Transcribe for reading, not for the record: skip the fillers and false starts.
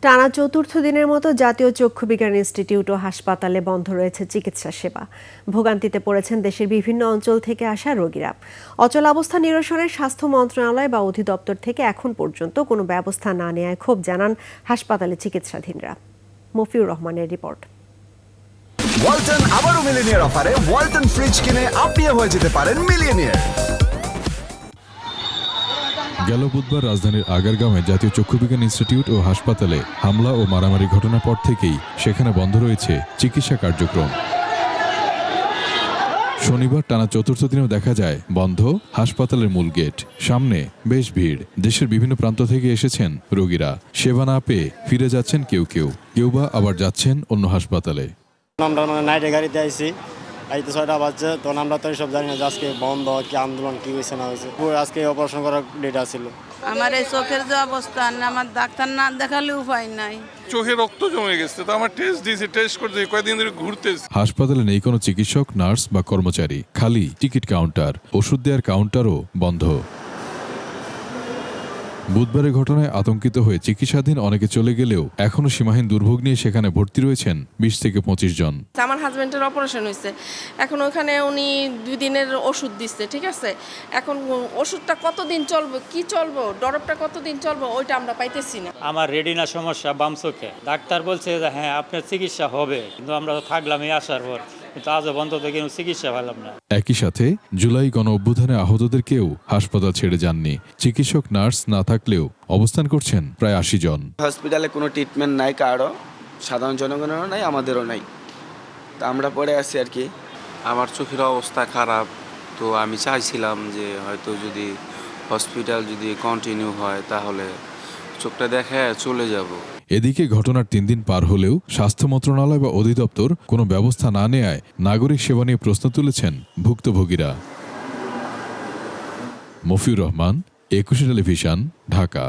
টানা চতুর্থ দিনের মতো জাতীয় চক্ষু বিজ্ঞান ইনস্টিটিউট ও হাসপাতালে বন্ধ রয়েছে চিকিৎসা সেবা। ভোগান্তিতে পড়েছেন দেশের বিভিন্ন অঞ্চল থেকে আসা রোগীরা। অচলাবস্থা নিরসনে স্বাস্থ্য মন্ত্রণালয় বা অধিদপ্তর থেকে এখন পর্যন্ত কোনো ব্যবস্থা না নেওয়ায় ক্ষোভ জানান হাসপাতালে চিকিৎসাধীনরা। মফিউর রহমানের রিপোর্ট। ওয়ালটন আবারও মিলিনিয়ার অফারে ওয়ালটন ফ্রিজ কিনে আপনিও হয়ে যেতে পারেন মিলিয়নিয়ার। গেল বুধবার রাজধানীর আগারগাঁওয়ে জাতীয় চক্ষু বিজ্ঞান ইনস্টিটিউট ও হাসপাতালে হামলা ও মারামারি ঘটনার পর থেকেই সেখানে বন্ধ রয়েছে চিকিৎসা কার্যক্রম। শনিবার টানা চতুর্থ দিনেও দেখা যায় বন্ধ হাসপাতালের মূল গেট। সামনে বেশ ভিড়। দেশের বিভিন্ন প্রান্ত থেকে এসেছেন রোগীরা। সেবা না পেয়ে ফিরে যাচ্ছেন কেউ বা আবার যাচ্ছেন অন্য হাসপাতালে। আমরা নাইটে গাড়িতে আইছি, আইতে 6টা বাজছে, তখন আমরা তো সব জানি না যে আজকে বন্ধ কি আন্দোলন কি হয়েছে না হয়েছে। আজকে অপারেশন করার ডেট আছিল। আমার এই চোখের যে অবস্থা, আমার ডাক্তার না দেখালে উপায় নাই। চোখে রক্ত জমে গেছে, তো আমার টেস্ট দিয়েছি, টেস্ট করতে কয়েকদিন ধরে ঘুরতেছি। হাসপাতালে নেই কোনো চিকিৎসক, নার্স বা কর্মচারী, খালি টিকিট কাউন্টার। ওষুধ দেওয়ার কাউন্টারও বন্ধ। বুধবারের ঘটনায় আতঙ্কিত হয়ে চিকিৎসাধীন অনেকে চলে গেলেও এখনো সীমাহীন দুর্ভোগ নিয়ে সেখানে ভর্তি রয়েছেন 20 থেকে 25 জন। আমার হাজবেন্ডের অপারেশন হয়েছে, এখন ওখানে উনি 2 দিনের ওষুধ দিচ্ছে, ঠিক আছে। এখন ওষুধটা কতদিন চলবে, কি চলবো, ডরপটা কতদিন চলবো, ওইটা আমরা পাইতেছি না। আমার রেটিনা সমস্যা বাম চোখে। ডাক্তার বলছে যে হ্যাঁ আপনার চিকিৎসা হবে, কিন্তু আমরা থাকলাম এই আসার পর, কিন্তু আজও অন্তত কোনো চিকিৎসা পেলাম না। একই সাথে জুলাই গণ অভ্যুত্থানে আহতদের কেউ হাসপাতাল ছেড়ে যাননি। চিকিৎসক, নার্স না থাকলেও অবস্থান করছেন প্রায় 80 জন। হসপিটালে কোনো ট্রিটমেন্ট নাই কারো, সাধারণ জনগণেরও নাই, আমাদেরও নাই, তা আমরা পড়ে আছি আর কি। আমার চোখের অবস্থা খারাপ, তো আমি চাইছিলাম যে হয়তো যদি হসপিটাল যদি কন্টিনিউ হয় তাহলে চোখটা দেখে চলে যাব। এদিকে ঘটনার 3 দিন পার হলেও স্বাস্থ্য মন্ত্রণালয় বা অধিদপ্তর কোনো ব্যবস্থা না নেয়ায় নাগরিক সেবা নিয়ে প্রশ্ন তুলেছেন ভুক্তভোগীরা। মফিউর রহমান, 21 টেলিভিশন, ঢাকা।